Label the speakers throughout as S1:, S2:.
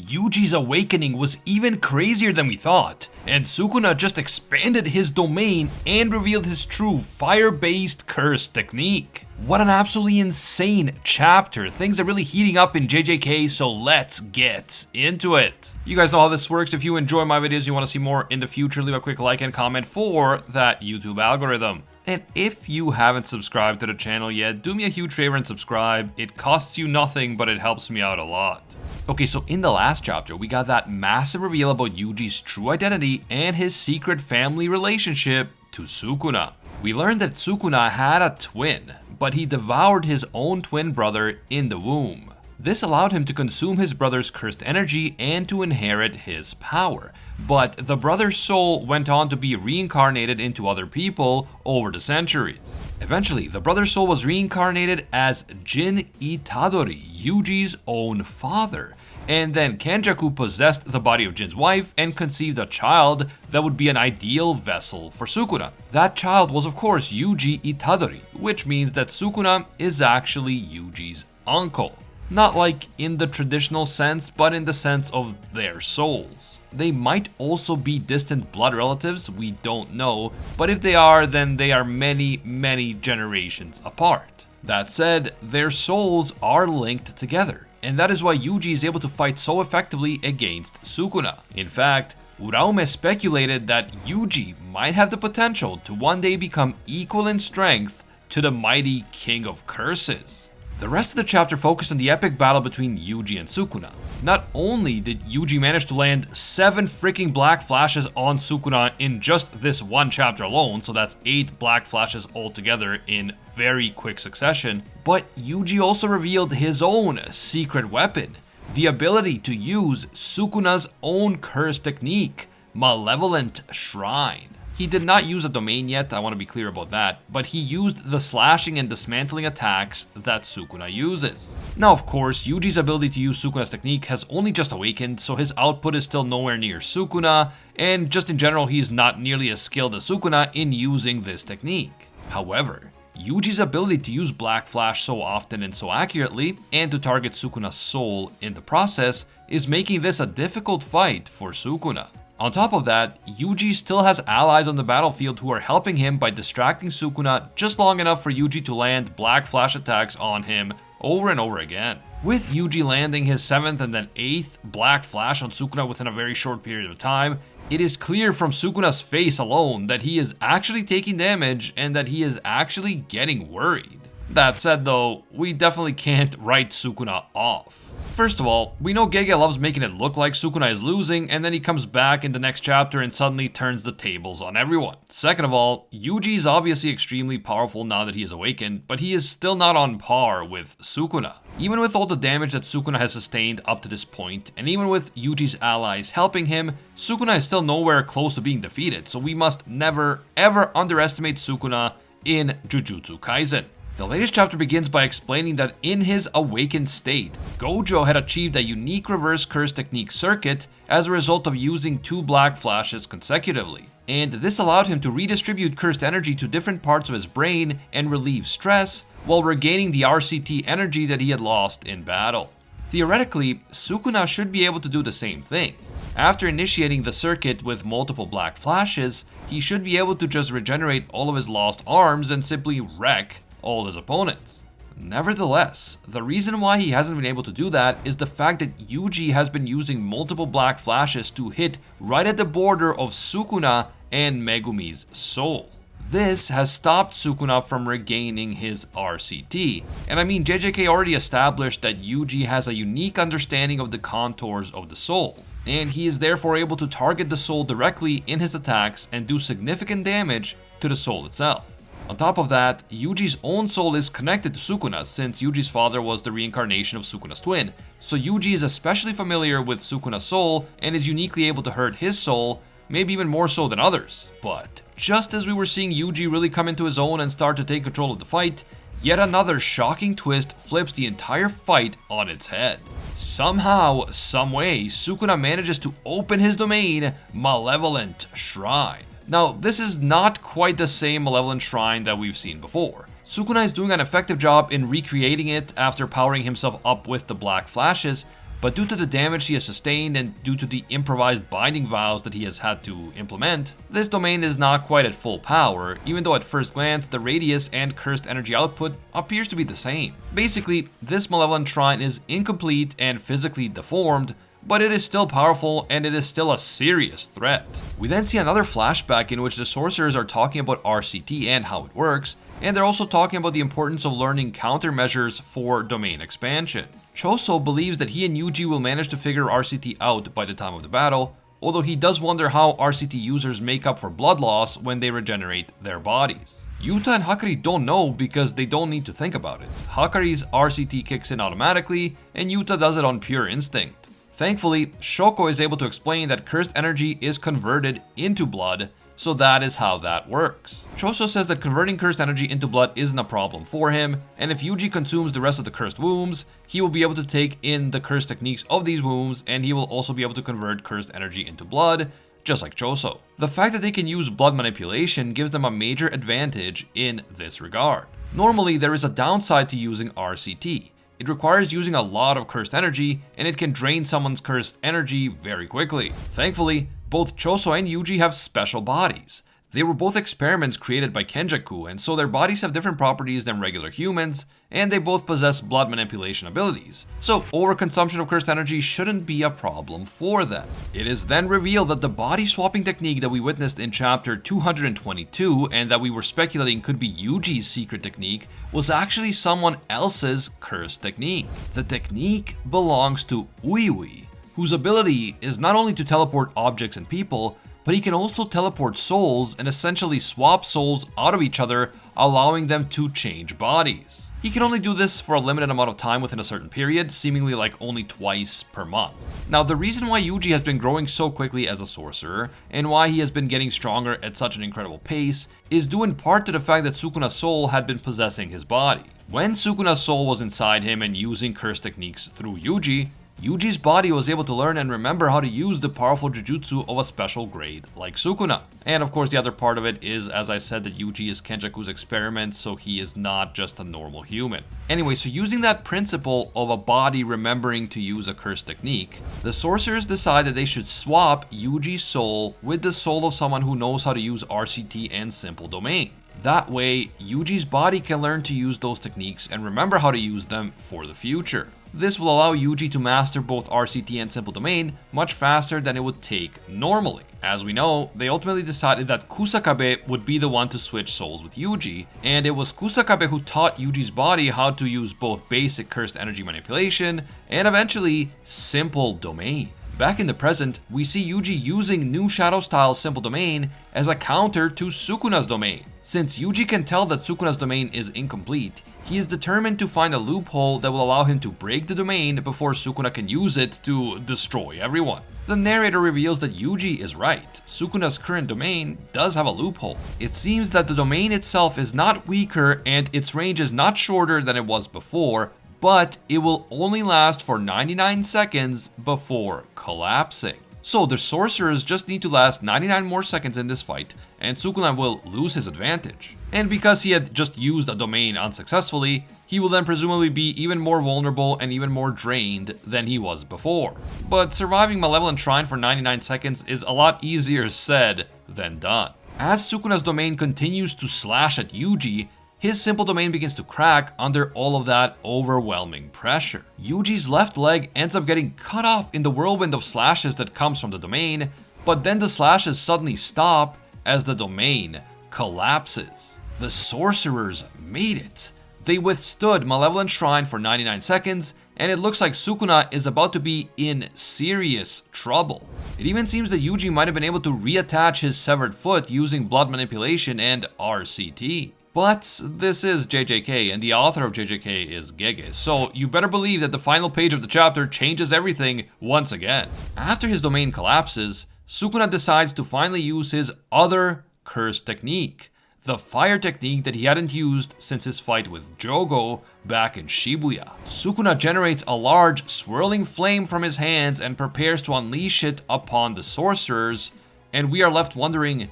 S1: Yuji's awakening was even crazier than we thought, and Sukuna just expanded his domain and revealed his true fire-based curse technique. What an absolutely insane chapter. Things are really heating up in JJK, so let's get into it. You guys know how this works. If you enjoy my videos, you want to see more in the future, leave a quick like and comment for that YouTube algorithm. And if you haven't subscribed to the channel yet, do me a huge favor and subscribe. It costs you nothing, but it helps me out a lot. Okay, so in the last chapter, we got that massive reveal about Yuji's true identity and his secret family relationship to Sukuna. We learned that Sukuna had a twin, but he devoured his own twin brother in the womb. This allowed him to consume his brother's cursed energy and to inherit his power. But the brother's soul went on to be reincarnated into other people over the centuries. Eventually, the brother's soul was reincarnated as Jin Itadori, Yuji's own father. And then Kenjaku possessed the body of Jin's wife and conceived a child that would be an ideal vessel for Sukuna. That child was of course Yuji Itadori, which means that Sukuna is actually Yuji's uncle. Not like in the traditional sense, but in the sense of their souls. They might also be distant blood relatives, we don't know, but if they are, then they are many, many generations apart. That said, their souls are linked together, and that is why Yuji is able to fight so effectively against Sukuna. In fact, Uraume speculated that Yuji might have the potential to one day become equal in strength to the mighty King of Curses. The rest of the chapter focused on the epic battle between Yuji and Sukuna. Not only did Yuji manage to land 7 freaking black flashes on Sukuna in just this one chapter alone, so that's 8 black flashes altogether in very quick succession, but Yuji also revealed his own secret weapon, the ability to use Sukuna's own curse technique, Malevolent Shrine. He did not use a domain yet, I want to be clear about that, but he used the slashing and dismantling attacks that Sukuna uses. Now of course, Yuji's ability to use Sukuna's technique has only just awakened, so his output is still nowhere near Sukuna, and just in general he is not nearly as skilled as Sukuna in using this technique. However, Yuji's ability to use Black Flash so often and so accurately, and to target Sukuna's soul in the process, is making this a difficult fight for Sukuna. On top of that, Yuji still has allies on the battlefield who are helping him by distracting Sukuna just long enough for Yuji to land Black Flash attacks on him over and over again. With Yuji landing his 7th and then 8th Black Flash on Sukuna within a very short period of time, it is clear from Sukuna's face alone that he is actually taking damage and that he is actually getting worried. That said though, we definitely can't write Sukuna off. First of all, we know Gege loves making it look like Sukuna is losing, and then he comes back in the next chapter and suddenly turns the tables on everyone. Second of all, Yuji is obviously extremely powerful now that he is awakened, but he is still not on par with Sukuna. Even with all the damage that Sukuna has sustained up to this point, and even with Yuji's allies helping him, Sukuna is still nowhere close to being defeated, so we must never ever underestimate Sukuna in Jujutsu Kaisen. The latest chapter begins by explaining that in his awakened state, Gojo had achieved a unique reverse curse technique circuit as a result of using 2 black flashes consecutively. And this allowed him to redistribute cursed energy to different parts of his brain and relieve stress, while regaining the RCT energy that he had lost in battle. Theoretically, Sukuna should be able to do the same thing. After initiating the circuit with multiple black flashes, he should be able to just regenerate all of his lost arms and simply wreck all his opponents. Nevertheless, the reason why he hasn't been able to do that is the fact that Yuji has been using multiple black flashes to hit right at the border of Sukuna and Megumi's soul. This has stopped Sukuna from regaining his RCT. And I mean, JJK already established that Yuji has a unique understanding of the contours of the soul, and he is therefore able to target the soul directly in his attacks and do significant damage to the soul itself. On top of that, Yuji's own soul is connected to Sukuna's, since Yuji's father was the reincarnation of Sukuna's twin, so Yuji is especially familiar with Sukuna's soul and is uniquely able to hurt his soul, maybe even more so than others. But just as we were seeing Yuji really come into his own and start to take control of the fight, yet another shocking twist flips the entire fight on its head. Somehow, someway, Sukuna manages to open his domain, Malevolent Shrine. Now, this is not quite the same Malevolent Shrine that we've seen before. Sukuna is doing an effective job in recreating it after powering himself up with the black flashes, But due to the damage he has sustained and due to the improvised binding vows that he has had to implement, this domain is not quite at full power, even though at first glance the radius and cursed energy output appears to be the same. Basically, this malevolent shrine is incomplete and physically deformed, but it is still powerful and it is still a serious threat. We then see another flashback in which the sorcerers are talking about RCT and how it works, and they're also talking about the importance of learning countermeasures for domain expansion. Choso believes that he and Yuji will manage to figure RCT out by the time of the battle, although he does wonder how RCT users make up for blood loss when they regenerate their bodies. Yuta and Hakari don't know because they don't need to think about it. Hakari's RCT kicks in automatically, and Yuta does it on pure instinct. Thankfully, Shoko is able to explain that cursed energy is converted into blood, so that is how that works. Choso says that converting cursed energy into blood isn't a problem for him, and if Yuji consumes the rest of the cursed wombs, he will be able to take in the cursed techniques of these wombs, and he will also be able to convert cursed energy into blood, just like Choso. The fact that they can use blood manipulation gives them a major advantage in this regard. Normally, there is a downside to using RCT. It requires using a lot of cursed energy, and it can drain someone's cursed energy very quickly. Thankfully, both Choso and Yuji have special bodies. They were both experiments created by Kenjaku, and so their bodies have different properties than regular humans, and they both possess blood manipulation abilities. So overconsumption of cursed energy shouldn't be a problem for them. It is then revealed that the body swapping technique that we witnessed in chapter 222 and that we were speculating could be Yuji's secret technique was actually someone else's cursed technique. The technique belongs to Uiui, whose ability is not only to teleport objects and people, but he can also teleport souls and essentially swap souls out of each other, allowing them to change bodies. He can only do this for a limited amount of time within a certain period, seemingly like only twice per month. Now, the reason why Yuji has been growing so quickly as a sorcerer, and why he has been getting stronger at such an incredible pace, is due in part to the fact that Sukuna's soul had been possessing his body. When Sukuna's soul was inside him and using cursed techniques through Yuji, Yuji's body was able to learn and remember how to use the powerful jujutsu of a special grade like Sukuna. And of course the other part of it is, as I said, that Yuji is Kenjaku's experiment, so he is not just a normal human. Anyway, so using that principle of a body remembering to use a cursed technique, the sorcerers decide that they should swap Yuji's soul with the soul of someone who knows how to use RCT and Simple Domain. That way, Yuji's body can learn to use those techniques and remember how to use them for the future. This will allow Yuji to master both RCT and Simple Domain much faster than it would take normally. As we know, they ultimately decided that Kusakabe would be the one to switch souls with Yuji, and it was Kusakabe who taught Yuji's body how to use both basic cursed energy manipulation and eventually Simple Domain. Back in the present, we see Yuji using new Shadow Style Simple Domain as a counter to Sukuna's domain. Since Yuji can tell that Sukuna's domain is incomplete, he is determined to find a loophole that will allow him to break the domain before Sukuna can use it to destroy everyone. The narrator reveals that Yuji is right. Sukuna's current domain does have a loophole. It seems that the domain itself is not weaker and its range is not shorter than it was before, but it will only last for 99 seconds before collapsing. So the sorcerers just need to last 99 more seconds in this fight, and Sukuna will lose his advantage. And because he had just used a domain unsuccessfully, he will then presumably be even more vulnerable and even more drained than he was before. But surviving Malevolent Shrine for 99 seconds is a lot easier said than done. As Sukuna's domain continues to slash at Yuji, his Simple Domain begins to crack under all of that overwhelming pressure. Yuji's left leg ends up getting cut off in the whirlwind of slashes that comes from the domain, but then the slashes suddenly stop as the domain collapses. The sorcerers made it. They withstood Malevolent Shrine for 99 seconds, and it looks like Sukuna is about to be in serious trouble. It even seems that Yuji might have been able to reattach his severed foot using blood manipulation and RCT. But this is JJK, and the author of JJK is Gege, so you better believe that the final page of the chapter changes everything once again. After his domain collapses, Sukuna decides to finally use his other cursed technique, the fire technique that he hadn't used since his fight with Jogo back in Shibuya. Sukuna generates a large swirling flame from his hands and prepares to unleash it upon the sorcerers, and we are left wondering,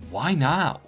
S1: why now?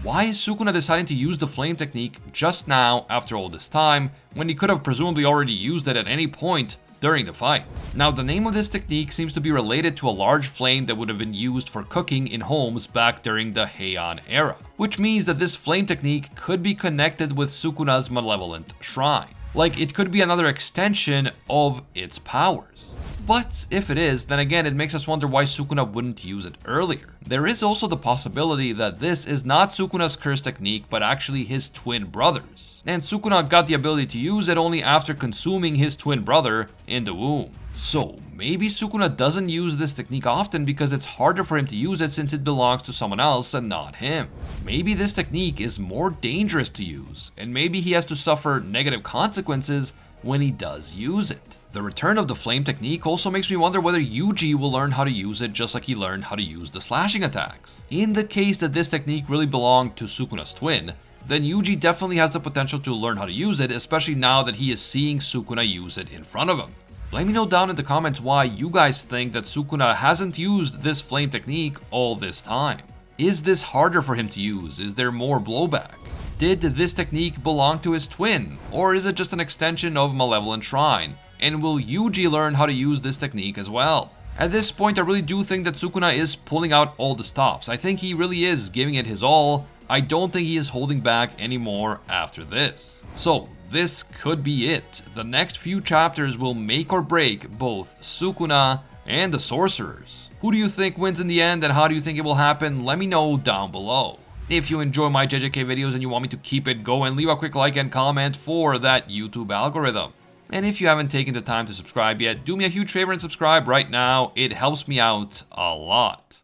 S1: Why is Sukuna deciding to use the flame technique just now after all this time, when he could have presumably already used it at any point during the fight. Now, the name of this technique seems to be related to a large flame that would have been used for cooking in homes back during the Heian era, which means that this flame technique could be connected with Sukuna's malevolent shrine. Like, it could be another extension of its powers. But if it is, then again it makes us wonder why Sukuna wouldn't use it earlier. There is also the possibility that this is not Sukuna's curse technique, but actually his twin brother's. And Sukuna got the ability to use it only after consuming his twin brother in the womb. So maybe Sukuna doesn't use this technique often because it's harder for him to use it since it belongs to someone else and not him. Maybe this technique is more dangerous to use, and maybe he has to suffer negative consequences when he does use it. The return of the flame technique also makes me wonder whether Yuji will learn how to use it just like he learned how to use the slashing attacks. In the case that this technique really belonged to Sukuna's twin, then Yuji definitely has the potential to learn how to use it, especially now that he is seeing Sukuna use it in front of him. Let me know down in the comments why you guys think that Sukuna hasn't used this flame technique all this time. Is this harder for him to use? Is there more blowback? Did this technique belong to his twin? Or is it just an extension of Malevolent Shrine? And will Yuji learn how to use this technique as well? At this point, I really do think that Sukuna is pulling out all the stops. I think he really is giving it his all. I don't think he is holding back anymore after this. So, this could be it. The next few chapters will make or break both Sukuna and the sorcerers. Who do you think wins in the end, and how do you think it will happen? Let me know down below. If you enjoy my JJK videos and you want me to keep it going, leave a quick like and comment for that YouTube algorithm. And if you haven't taken the time to subscribe yet, do me a huge favor and subscribe right now. It helps me out a lot.